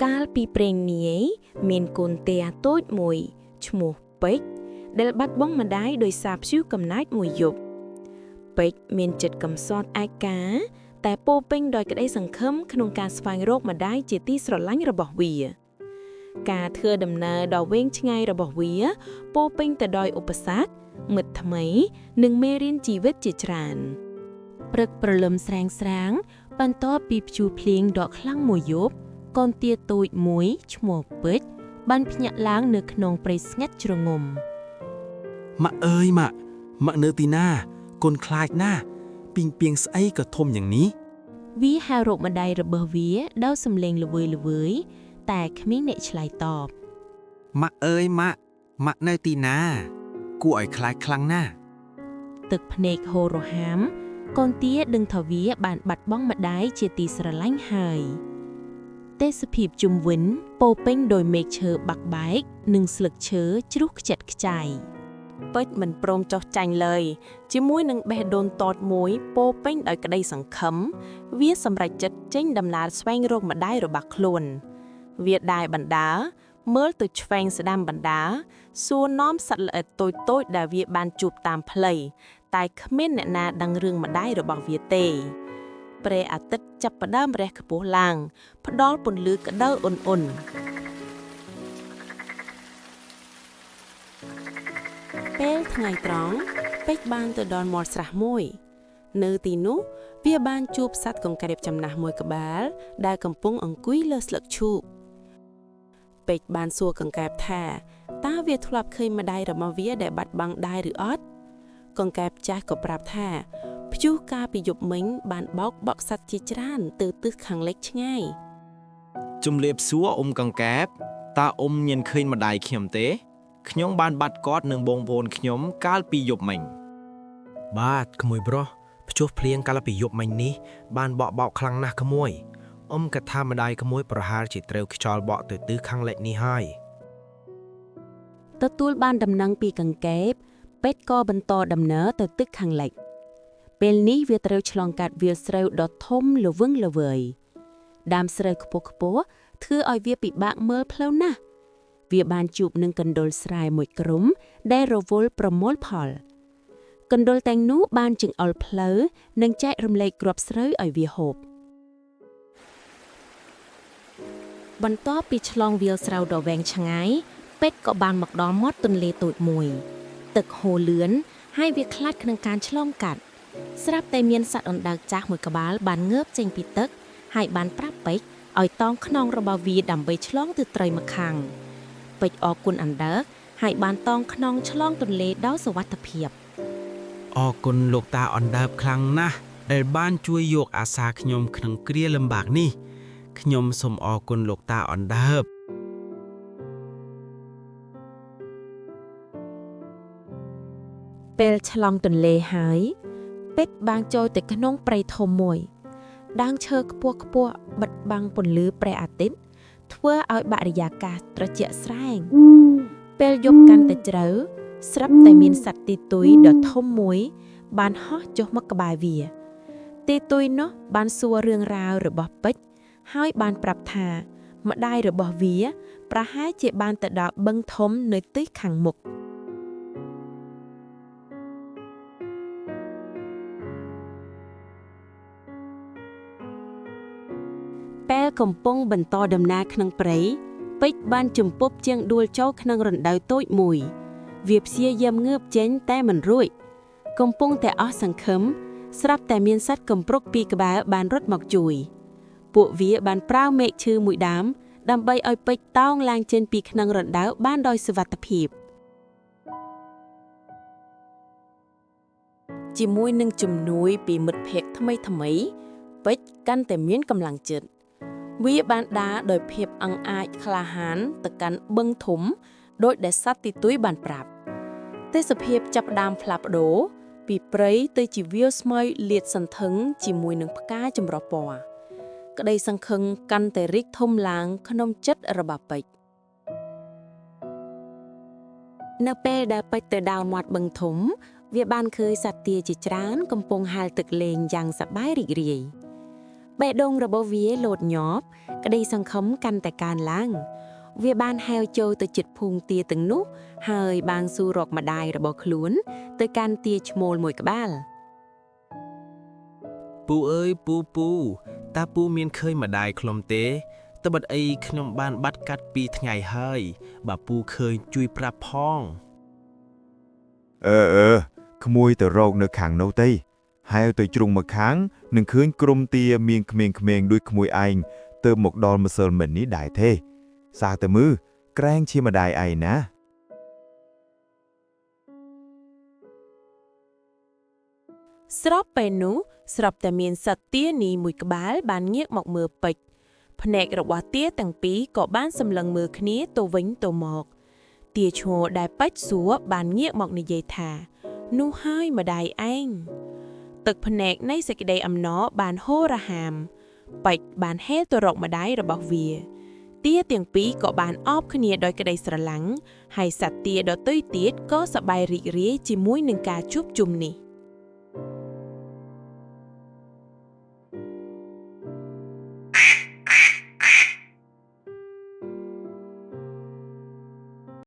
កាលពីព្រេងនាយមានកូនទេតូចមួយឈ្មោះពេជ្រដែលបាត់បង់ម្ដាយដោយសារព្យុះកំណាចមួយយប់ពេជ្រមានចិត្តកំសត់ឯកាតែពោពេញដោយក្តីសង្ឃឹមក្នុងការស្វែងរកម្ដាយជាទីស្រឡាញ់របស់វាការធ្វើដំណើរដ៏វែងឆ្ងាយរបស់វាពោពេញទៅដោយឧបសគ្គមិត្តថ្មីនិងមេរៀនជីវិតជាច្រើនព្រឹកព្រលឹមស្រាងបន្ទាប់ពីព្យុះភ្លៀងដកខ្លាំងមួយយប់កូនទាតូចមួយឈ្មោះពេជ្របានភ្ញាក់ឡើងនៅក្នុងព្រៃស្ងាត់ជ្រងំម៉ាក់អើយម៉ាក់នៅទីណាកូនខ្លាចណាស់ពីងពីងស្អីក៏ធំយ៉ាងនេះវាហៅរកម្ដាយរបស់វាដោយសំឡេងល្វើយតែគ្មានអ្នកឆ្លើយតបម៉ាក់អើយម៉ាក់នៅទីណាគួរឲ្យខ្លាចខ្លាំងណាស់ទឹកភ្នែកហូររហាមកូនទាដឹងថាវាបានបាត់បង់ម្ដាយជាទីស្រឡាញ់ហើយទេសភាពជុំវិញពោពេញដោយមេឃឈើបាក់បែកនិងស្លឹកឈើជ្រុះខ្ចាត់ខ្ចាយពេជ្រមិនព្រមចោះចាញ់ឡើយជាមួយនឹងបេះដូងតូចមួយពោពេញដោយក្តីសង្ឃឹមវាសម្រេចចិត្តចេញដំណើរស្វែងរកម្ដាយរបស់ខ្លួនវាដែរបណ្ដាមើលទៅឆ្វេងស្ដាំបណ្ដាសួរនាំសត្វល្អិតតូចដែលវាបានជួបតាមផ្លូវតែគ្មានអ្នកណាដឹងរឿងម្ដាយរបស់វាទេព្រះអាទិត្យចាប់ផ្ដើមរះខ្ពស់ឡើងផ្ដល់ពន្លឺក្តៅអ៊ុនពេលថ្ងៃត្រង់ពេជ្របានទៅដល់មាត់ស្រះមួយនៅទីនោះវាបានជួបសត្វកង្កែបចំណាស់មួយក្បាលដែលកំពុងអង្គុយលើស្លឹកឈូកពេជ្របានសួរកង្កែបថាតើវាធ្លាប់ឃើញម្ដាយរបស់វាដែលបាត់បង់ដែរឬអត់កង្កែបចាស់ក៏ប្រាប់ថាព្យុះកាលពីយប់មិញបានបោកបក់សត្វជាច្រើនទៅទិសខាងលិចឆ្ងាយជំរាបសួរអ៊ំកង្កែបតើអ៊ំមានឃើញម្ដាយខ្ញុំទេខ្ញុំបានបាត់គាត់នឹងបងប្អូនខ្ញុំកាលពីយប់មិញបាទក្មួយប្រុសព្យុះភ្លៀងកាលពីយប់មិញនេះបានបក់បោកខ្លាំងណាស់ក្មួយអ៊ំគិតថាម្ដាយក្មួយប្រហែលជាត្រូវខ្យល់បក់ទៅទិសខាងលិចនេះហើយទទួលបានដំណឹងពីកង្កែបពេជ្រក៏បន្តដំណើរទៅទិសខាងលិចពេលនេះវាត្រូវឆ្លងកាត់វាលស្រូវដ៏ធំល្វឹងល្វើយដើមស្រូវខ្ពស់ធ្វើឲ្យវាពិបាកមើលផ្លូវណាស់វាបានជួបនឹងកណ្ដុរស្រែមួយក្រុមដែលរវល់ប្រមូលផលកណ្ដុរទាំងនោះបានចង្អុលផ្លូវនិងចែករំលែកគ្រាប់ស្រូវឲ្យវាហូបបន្ទាប់ពីឆ្លងវាលស្រូវដ៏វែងឆ្ងាយពេជ្រក៏បានមកដល់មាត់ទន្លេតូចមួយទឹកហូរលឿនហើយវាខ្លាចក្នុងការឆ្លងកាត់ស្រាប់តែមានសត្វអណ្ដើកចាស់មួយក្បាលបានងើបចេញពីទឹកហើយបានប្រាប់ពេជ្រឲ្យតោងខ្នងរបស់វាដើម្បីឆ្លងទៅត្រីម្ខាងពេជ្រអរគុណអណ្ដើកហើយបានតោងខ្នងឆ្លងទន្លេដោយសុវត្ថិភាពអរគុណលោកតាអណ្ដើកខ្លាំងណាស់ដែលបានជួយយកអាសាខ្ញុំក្នុងគ្រាលំបាកនេះខ្ញុំសូមអរគុណលោកតាអណ្ដើកពេលឆ្លងទន្លេហើយពេជ្របានចូលទៅក្នុងព្រៃធំមួយដើមឈើខ្ពស់បិទបាំងពន្លឺព្រះអាទិត្យធ្វើឲ្យបរិយាកាសត្រជាក់ស្រែងពេលយប់កាន់តែជ្រៅស្រាប់តែមានសត្វទីទុយដ៏ធំមួយបានហោះចុះមកក្បែរវាទីទុយនោះបានសួររឿងរ៉ាវរបស់ពេជ្រហើយបានប្រាប់ថាម្ដាយរបស់វាប្រហែលជាបានទៅដល់បឹងធំនៅទិសខាងមុខពេលកំពុងបន្តដំណើរក្នុងព្រៃពេជ្របានជំពប់ជាងដួលចូលក្នុងរណ្ដៅតូចមួយវាព្យាយាមងើបចេញតែមិនរួចកំពុងតែអស់សង្ឃឹមស្រាប់តែមានសត្វកំប្រុកពីរក្បាលបានរត់មកជួយពួកវាបានប្រើមែកឈើមួយដើមដើម្បីឲ្យពេជ្រតោងឡើងចេញពីក្នុងរណ្ដៅបានដោយសុវត្ថិភាពជាមួយនឹងជំនួយពីមិត្តភក្តិថ្មីពេជ្រកាន់តែមានកម្លាំងចិត្តវាបានដើរដោយភាពអង្អាចក្លាហានទៅកាន់បឹងធំដោយដែលសត្វទីទុយបានប្រាប់ទេសភាពចាប់ផ្ដើមផ្លាស់ប្ដូរពីព្រៃទៅជាវាលស្មៅលាតសន្ធឹងជាមួយនឹងផ្កាចម្រុះពណ៌ក្តីសង្ឃឹមកាន់តែរីកធំឡើងក្នុងចិត្តរបស់ពេជ្រនៅពេលដែលពេជ្រទៅដល់មាត់បឹងធំវាបានឃើញសត្វទាជាច្រើនកំពុងហាលទឹកលេងយ៉ាងសប្បាយរីករាយ បេះដូងរបស់វាលោតញាប់ក្តីសង្ឃឹមកាន់តែកើនឡើងវាបានហែវចូលទៅជិតភូងទាទាំងនោះហើយបានស៊ូរកម្ដាយរបស់ខ្លួនទៅកាន់ទាឈ្មោលមួយក្បាល ពូអើយពូតើពូមានឃើញម្ដាយខ្លុំទេតើបាត់អីខ្ញុំបានបាត់កាត់2ថ្ងៃហើយបើពូឃើញជួយប្រាប់ផង ក្មួយទៅរកនៅខាងនោះទេហើយទៅជ្រុងមកខាងនឹងឃើញក្រុមទាមានក្មេងៗដូចក្មួយឯងទៅមកដល់ម្សិលមិញនេះដែរទេសាទៅមើលក្រែងជាម្ដាយឯងណា ស្របពេលនោះស្រាប់តែមានសត្វទានីមួយក្បាលបានងាកមកមើលពេជ្រភ្នែករបស់ទាទាំងពីរក៏បានសម្លឹងមើលគ្នាទៅវិញទៅមកទាឈ្មោលដែលពេជ្រសួរបានងាកមកនិយាយថានោះហើយម្ដាយឯងទឹកភ្នែកនៃសេចក្តីអំណរបានហូររហាមពេជ្របានហែលទៅរកម្ដាយរបស់វាទាទាំងពីរក៏បានអបគ្នាដោយក្តីស្រឡាញ់ហើយសត្វទាដទៃទៀតក៏សប្បាយរីករាយជាមួយនឹងការជួបជុំនេះ